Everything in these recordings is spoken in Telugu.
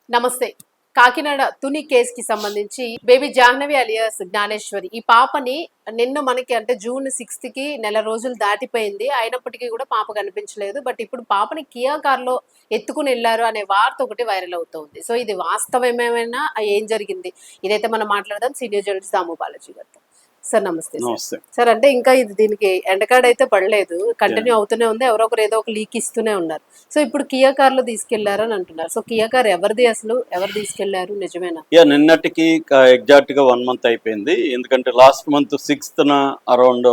నమస్తే. కాకినాడ తుని కేసుకి సంబంధించి బేబీ జాహ్నవి అలియాస్ జ్ఞానేశ్వరి ఈ పాపని నిన్న మనకి అంటే జూన్ 6కి నెల రోజులు దాటిపోయింది. అయినప్పటికీ కూడా పాప కనిపించలేదు. బట్ ఇప్పుడు పాపని కియా కార్‌లో ఎత్తుకొని ఎళ్లారు అనే వార్త ఒకటి వైరల్ అవుతోంది. సో ఇది వాస్తవమేమైనా ఏం జరిగింది? ఇదైతే మనం మాట్లాడదాం సీనియర్ జర్నలిస్ట్ దాము బాలాజీ గారితో. సార్ నమస్తే సార్. నమస్తే. సార్ అంటే ఇంకా ఇది దీనికి ఎండ్ కార్డ్ అయితే పడలేదు. కంటిన్యూ అవుతూనే ఉంది. ఎవరో ఒకరు ఏదో ఒక లీక్ ఇస్తూనే ఉన్నారు. సో ఇప్పుడు కియా కార్‌లో తీసుకెళ్లారు అని అంటున్నారు. సో కియా కార్ ఎవరిది అసలు? ఎవరు తీసుకెళ్లారు? నిజమేనా? నిన్నటికి ఎగ్జాక్ట్‌గా 1 మంత్ అయిపోయింది. ఎందుకంటే లాస్ట్ మంత్ 6థ్ అరౌండ్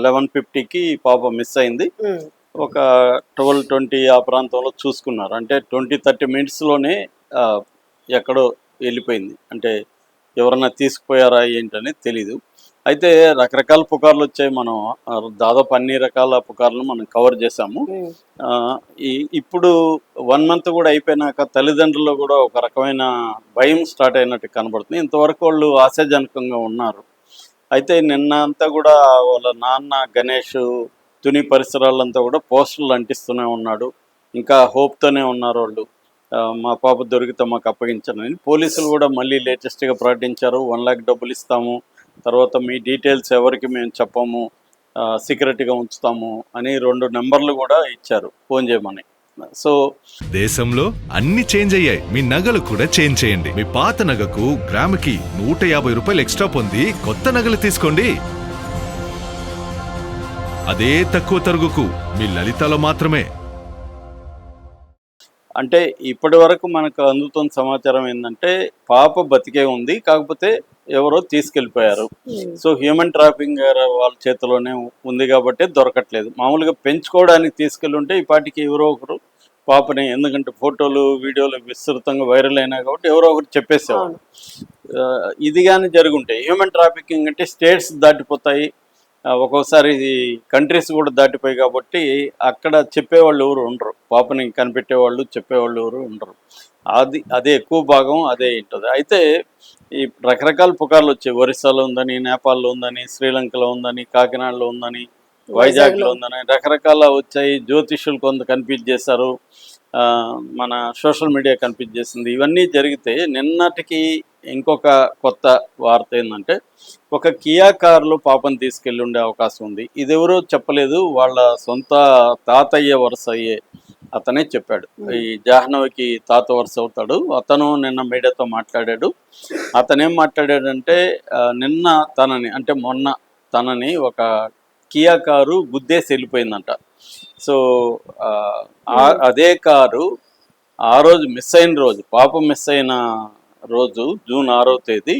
11:50కి పాప మిస్ అయింది. ఒక 12:20 ఆ ప్రాంతంలో చూసుకున్నారు. అంటే 20-30 మినిట్స్‌లోనే ఎక్కడో వెళ్ళిపోయింది. అంటే ఎవరన్నా తీసుకుపోయారా ఏంటని తెలీదు. అయితే రకరకాల పుకార్లు వచ్చాయి. మనం దాదాపు అన్ని రకాల పుకార్లను మనం కవర్ చేశాము. ఇప్పుడు 1 మంత్ కూడా అయిపోయినాక తల్లిదండ్రులు కూడా ఒక రకమైన భయం స్టార్ట్ అయినట్టు కనబడుతుంది. ఇంతవరకు వాళ్ళు ఆశాజనకంగా ఉన్నారు. అయితే నిన్న అంతా కూడా వాళ్ళ నాన్న గణేష్ తుని పరిసరాలంతా కూడా పోస్టర్లు అంటిస్తూనే ఉన్నాడు. ఇంకా హోప్తోనే ఉన్నారు వాళ్ళు. మా పాప దొరికితే మాకు అప్పగించనని. పోలీసులు కూడా మళ్ళీ లేటెస్ట్గా ప్రకటించారు. 1 లక్ష డబ్బులు ఇస్తాము, తర్వాత మీ డీటెయిల్స్ ఎవరికి మేము చెప్పము, సీక్రెట్గా ఉంచుతాము అని 2 నెంబర్లు కూడా ఇచ్చారు ఫోన్ చేయమని. సో దేశంలో అన్ని చేంజ్ అయ్యాయి. మీ నగలు కూడా చేంజ్ చేయండి. మీ పాత నగకు గ్రాముకి 150 రూపాయలు ఎక్స్ట్రా పొంది కొత్త నగలు తీసుకోండి. అదే తక్కువ తరుగుకు మీ లలితలో మాత్రమే. అంటే ఇప్పటి వరకు మనకు అందుతున్న సమాచారం ఏంటంటే పాప బతికే ఉంది, కాకపోతే ఎవరో తీసుకెళ్ళిపోయారు. సో హ్యూమన్ ట్రాఫింగ్ వాళ్ళ చేతిలోనే ఉంది కాబట్టి దొరకట్లేదు. మామూలుగా పెంచుకోవడానికి తీసుకెళ్ళి ఉంటే ఈ పాటికి ఎవరో ఒకరు పాపని, ఎందుకంటే ఫోటోలు వీడియోలు విస్తృతంగా వైరల్ అయినాయి కాబట్టి ఎవరో ఒకరు చెప్పేసేవాళ్ళు. ఇది కానీ జరుగుంటాయి. హ్యూమన్ ట్రాఫికింగ్ అంటే స్టేట్స్ దాటిపోతాయి, ఒక్కోసారి కంట్రీస్ కూడా దాటిపోయి కాబట్టి అక్కడ చెప్పేవాళ్ళు ఎవరు ఉండరు. పాపని కనిపెట్టేవాళ్ళు చెప్పేవాళ్ళు ఎవరు ఉండరు. అదే ఎక్కువ భాగం అదే ఉంటుంది. అయితే ఈ రకరకాల పుకార్లు వచ్చాయి. ఒరిస్సాలో ఉందని, నేపాల్లో ఉందని, శ్రీలంకలో ఉందని, కాకినాడలో ఉందని, వైజాగ్లో ఉందని రకరకాల వచ్చాయి. జ్యోతిష్యులు కొంత కన్ఫ్యూజ్ చేశారు, మన సోషల్ మీడియా కన్ఫ్యూజ్ చేసింది. ఇవన్నీ జరిగితే నిన్నటికి ఇంకొక కొత్త వార్త ఏంటంటే ఒక కియా కార్లో పాపను తీసుకెళ్ళి ఉండే అవకాశం ఉంది. ఇది ఎవరో చెప్పలేదు, వాళ్ళ సొంత తాతయ్య వరుస అయ్యే అతనే చెప్పాడు. ఈ జాహ్నవికి తాత వరుస అవుతాడు. అతను నిన్న మీడియాతో మాట్లాడాడు. అతనేం మాట్లాడాడంటే నిన్న తనని, అంటే మొన్న తనని ఒక కియా కారు గుద్దేసి వెళ్ళిపోయిందంట. సో అదే కారు ఆ రోజు మిస్ అయిన రోజు, పాప మిస్ అయిన రోజు జూన్ 6వ తేదీ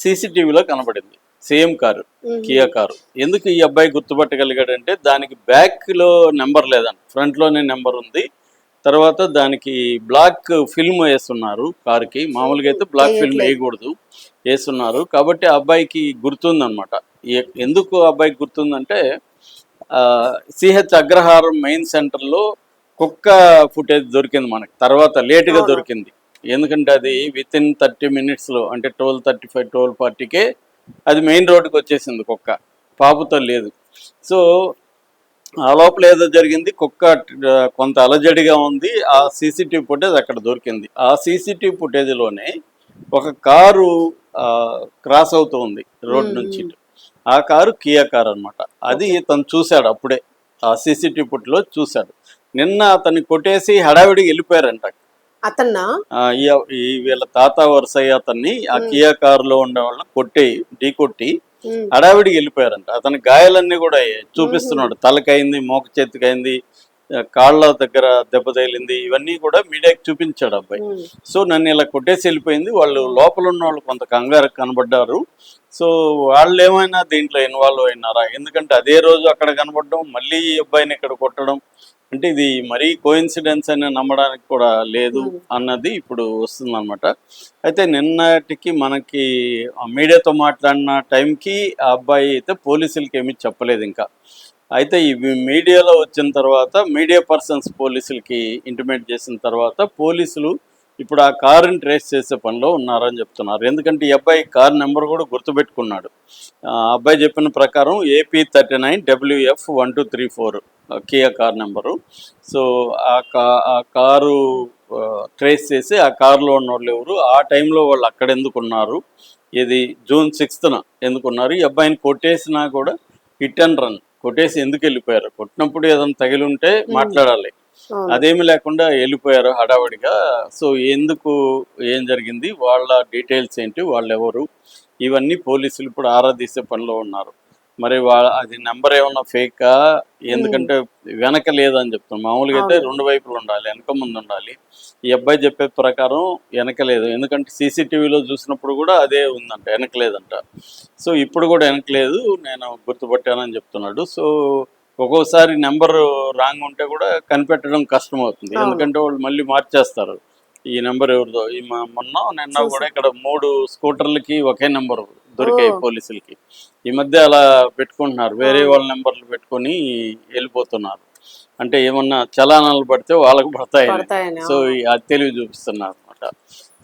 సీసీటీవీలో కనబడింది. Same car, Kia car. ఎందుకు ఈ అబ్బాయి గుర్తుపట్టగలిగాడంటే దానికి బ్యాక్లో నెంబర్ లేదంట, ఫ్రంట్లోనే నెంబర్ ఉంది. తర్వాత దానికి బ్లాక్ ఫిల్మ్ వేస్తున్నారు కారుకి. మామూలుగా అయితే బ్లాక్ ఫిల్మ్ వేయకూడదు, వేస్తున్నారు. కాబట్టి ఆ అబ్బాయికి గుర్తుందనమాట. ఎందుకు అబ్బాయికి గుర్తుందంటే సిహెచ్ అగ్రహారం మెయిన్ సెంటర్లో కుక్క ఫుటేజ్ దొరికింది మనకి, తర్వాత లేటుగా దొరికింది. ఎందుకంటే అది వితిన్ 30 మినిట్స్లో, అంటే 12:35 12:40కే అది మెయిన్ రోడ్డుకి వచ్చేసింది కుక్క, పాపతో లేదు. సో ఆ లోపల ఏదో జరిగింది, కుక్క కొంత అలజడిగా ఉంది. ఆ సీసీటీవీ ఫుటేజ్ అక్కడ దొరికింది. ఆ సీసీటీవీ ఫుటేజ్లోనే ఒక కారు క్రాస్ అవుతూ ఉంది రోడ్ నుంచి. ఆ కారు కియా కారు అనమాట. అది తను చూశాడు, అప్పుడే ఆ సీసీటీవీ ఫుటేజ్లో చూశాడు. నిన్న అతన్ని కొట్టేసి హడావిడికి వెళ్ళిపోయారంట. అతన్నా ఈ వీళ్ళ తాత వరుసయ్య అతన్ని ఆ కియా కారులో ఉండే వాళ్ళని ఢీ కొట్టి హడావిడికి వెళ్ళిపోయారంట. అతని గాయాలన్నీ కూడా చూపిస్తున్నాడు. తలకైంది, మోక చేతికైంది, కాళ్ళ దగ్గర దెబ్బ తగిలింది. ఇవన్నీ కూడా మీడియాకి చూపించాడు అబ్బాయి. సో నన్ను ఇలా కొట్టేసి వెళ్ళిపోయింది. వాళ్ళు లోపల ఉన్న వాళ్ళు కొంత కంగారు కనబడ్డారు. సో వాళ్ళు ఏమైనా దీంట్లో ఇన్వాల్వ్ అయినారా? ఎందుకంటే అదే రోజు అక్కడ కనబడడం, మళ్ళీ ఈ అబ్బాయిని ఇక్కడ కొట్టడం అంటే ఇది మరీ కోఇన్సిడెన్స్ అని నమ్మడానికి కూడా లేదు అన్నది ఇప్పుడు వస్తుందన్నమాట. అయితే నిన్నటికి మనకి మీడియాతో మాట్లాడిన టైంకి ఆ అబ్బాయి అయితే పోలీసులకి ఏమీ చెప్పలేదు ఇంకా. అయితే ఇవి మీడియాలో వచ్చిన తర్వాత, మీడియా పర్సన్స్ పోలీసులకి ఇంటిమేట్ చేసిన తర్వాత పోలీసులు ఇప్పుడు ఆ కారుని ట్రేస్ చేసే పనిలో ఉన్నారని చెప్తున్నారు. ఎందుకంటే ఈ అబ్బాయి కారు నెంబర్ కూడా గుర్తుపెట్టుకున్నాడు. అబ్బాయి చెప్పిన ప్రకారం AP39 WF 1234 Kia car number. So ఆ కారు ట్రేస్ చేసి ఆ కారులో ఉన్న వాళ్ళు ఎవరు, ఆ టైంలో వాళ్ళు అక్కడ ఎందుకు ఉన్నారు, ఇది June 6th ఎందుకున్నారు, ఈ అబ్బాయిని కొట్టేసినా కూడా హిట్ అండ్ రన్ కొట్టేసి ఎందుకు వెళ్ళిపోయారు, కొట్టినప్పుడు ఏదైనా తగిలి ఉంటే మాట్లాడాలి, అదేమి లేకుండా వెళ్ళిపోయారు హడావడిగా. సో ఎందుకు, ఏం జరిగింది, వాళ్ళ డీటెయిల్స్ ఏంటి, వాళ్ళు ఎవరు, ఇవన్నీ పోలీసులు ఇప్పుడు ఆరా తీసే పనిలో ఉన్నారు. మరి అది నెంబర్ ఏమన్నా ఫేకా, ఎందుకంటే వెనక లేదని చెప్తాం. మామూలుగా అయితే రెండు వైపులు ఉండాలి, వెనక ముందు ఉండాలి. ఈ అబ్బాయి చెప్పే ప్రకారం వెనక లేదు, ఎందుకంటే సీసీటీవీలో చూసినప్పుడు కూడా అదే ఉందంట, వెనక లేదంట. సో ఇప్పుడు కూడా వెనక లేదు, నేను గుర్తుపట్టానని చెప్తున్నాడు. సో ఒక్కోసారి నెంబర్ రాంగ్ ఉంటే కూడా కనిపెట్టడం కష్టం అవుతుంది, ఎందుకంటే వాళ్ళు మళ్ళీ మార్చేస్తారు ఈ నెంబర్ ఎవరిదో. నిన్న కూడా ఇక్కడ 3 స్కూటర్లకి ఒకే నెంబర్ దొరికాయి పోలీసులకి. ఈ మధ్య అలా పెట్టుకుంటున్నారు, వేరే వాళ్ళ నెంబర్లు పెట్టుకొని వెళ్ళిపోతున్నారు. అంటే ఏమన్నా చలానాలు పడితే వాళ్ళకు పడతాయి, సో అది తెలివి చూపిస్తున్నారు అనమాట.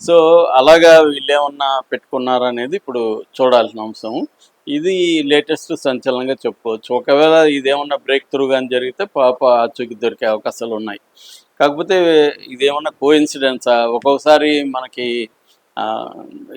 సో అలాగా వీళ్ళు ఏమన్నా పెట్టుకున్నారనేది ఇప్పుడు చూడాల్సిన అంశం. ఇది లేటెస్ట్ సంచలనంగా చెప్పుకోవచ్చు. ఒకవేళ ఇదేమన్నా బ్రేక్ త్రూ కానీ జరిగితే పాప ఆచూకీ దొరికే అవకాశాలు ఉన్నాయి. కాకపోతే ఇదేమన్నా కోఇన్సిడెన్సా, ఒక్కొక్కసారి మనకి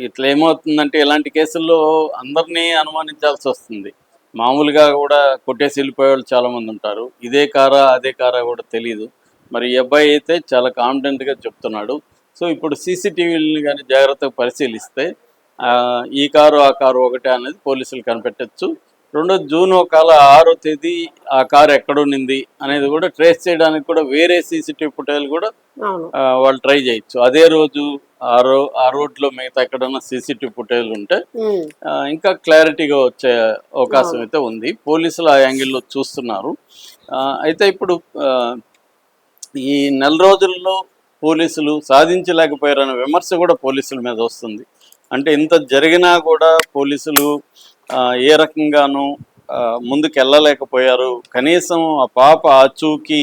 ఇట్లా ఏమవుతుందంటే ఇలాంటి కేసుల్లో అందరినీ అనుమానించాల్సి వస్తుంది. మామూలుగా కూడా కొట్టేసి వెళ్ళిపోయే వాళ్ళు చాలామంది ఉంటారు, ఇదే కారా అదే కారా కూడా తెలియదు. మరి ఈ అబ్బాయి అయితే చాలా కాన్ఫిడెంట్గా చెప్తున్నాడు. సో ఇప్పుడు సీసీటీవీని కానీ జాగ్రత్తగా పరిశీలిస్తే ఈ కారు ఆ కారు ఒకటే అనేది పోలీసులు కనిపెట్టచ్చు. రెండోది June 6th ఆ కారు ఎక్కడుండింది అనేది కూడా ట్రేస్ చేయడానికి కూడా వేరే సీసీటీవీ ఫుటేజ్ కూడా వాళ్ళు ట్రై చేయొచ్చు. అదే రోజు ఆ రోడ్లో మిగతా ఎక్కడన్నా సీసీటీవీ ఫుటేజ్ ఉంటే ఇంకా క్లారిటీగా వచ్చే అవకాశం అయితే ఉంది. పోలీసులు ఆ యాంగిల్లో చూస్తున్నారు. అయితే ఇప్పుడు ఈ నెల రోజుల్లో పోలీసులు సాధించలేకపోయారనే విమర్శ కూడా పోలీసుల మీద వస్తుంది. అంటే ఇంత జరిగినా కూడా పోలీసులు ఏ రకంగానూ ముందుకు వెళ్ళలేకపోయారు. కనీసం ఆ పాప ఆచూకీ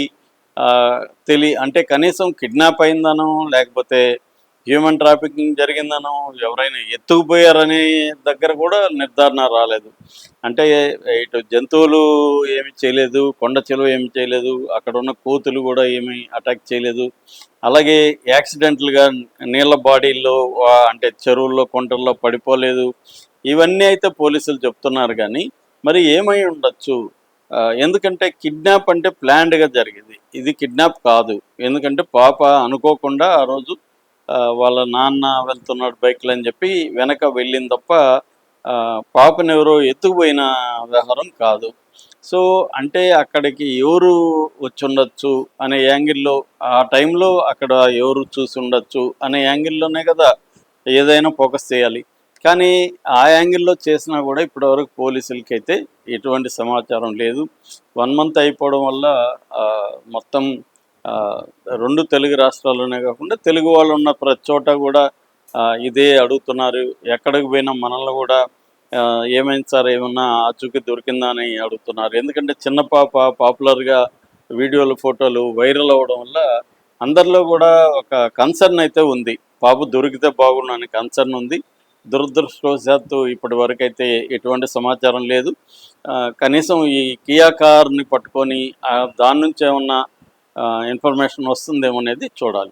అంటే కనీసం కిడ్నాప్ అయిందనో లేకపోతే హ్యూమన్ ట్రాఫికింగ్ జరిగిందనో ఎవరైనా ఎత్తుకుపోయారనే దగ్గర కూడా నిర్ధారణ రాలేదు. అంటే ఇటు జంతువులు ఏమి చేయలేదు, కొండ చెలువ ఏమి చేయలేదు, అక్కడ ఉన్న కోతులు కూడా ఏమి అటాక్ చేయలేదు. అలాగే యాక్సిడెంట్లుగా నీళ్ళ బాడీల్లో అంటే చెరువుల్లో కొంటల్లో పడిపోలేదు. ఇవన్నీ అయితే పోలీసులు చెప్తున్నారు. కానీ మరి ఏమై ఉండొచ్చు, ఎందుకంటే కిడ్నాప్ అంటే ప్లాన్డ్గా జరిగింది, ఇది కిడ్నాప్ కాదు. ఎందుకంటే పాప అనుకోకుండా ఆ రోజు వాళ్ళ నాన్న వెళ్తున్నాడు బైక్లో అని చెప్పి వెనక వెళ్ళింది తప్ప పాపను ఎవరో ఎత్తుకుపోయిన వ్యవహారం కాదు. సో అంటే అక్కడికి ఎవరు వచ్చి ఉండొచ్చు అనే యాంగిల్లో, ఆ టైంలో అక్కడ ఎవరు చూసి ఉండొచ్చు అనే యాంగిల్లోనే కదా ఏదైనా ఫోకస్ చేయాలి. కానీ ఆ యాంగిల్లో చేసినా కూడా ఇప్పటివరకు పోలీసులకి అయితే ఎటువంటి సమాచారం లేదు. 1 month అయిపోవడం వల్ల మొత్తం 2 తెలుగు రాష్ట్రాల్లోనే కాకుండా తెలుగు వాళ్ళు ఉన్న ప్రతి చోట కూడా ఇదే అడుగుతున్నారు. ఎక్కడికి పోయినా మనల్ని కూడా ఏమైంది సార్, ఏమన్నా ఆచూకీ దొరికిందా అని అడుగుతున్నారు. ఎందుకంటే చిన్న పాప పాపులర్గా వీడియోలు ఫోటోలు వైరల్ అవ్వడం వల్ల అందరిలో కూడా ఒక కన్సర్న్ అయితే ఉంది, పాప దొరికితే బాగుండు అనే కన్సర్న్ ఉంది. దురదృష్టవశాత్తు ఇప్పటి వరకు అయితే ఎటువంటి సమాచారం లేదు. కనీసం ఈ కియా కార్ని పట్టుకొని దాని నుంచి ఏమన్నా ఇన్ఫర్మేషన్ వస్తుందేమో అనేది చూడాలి.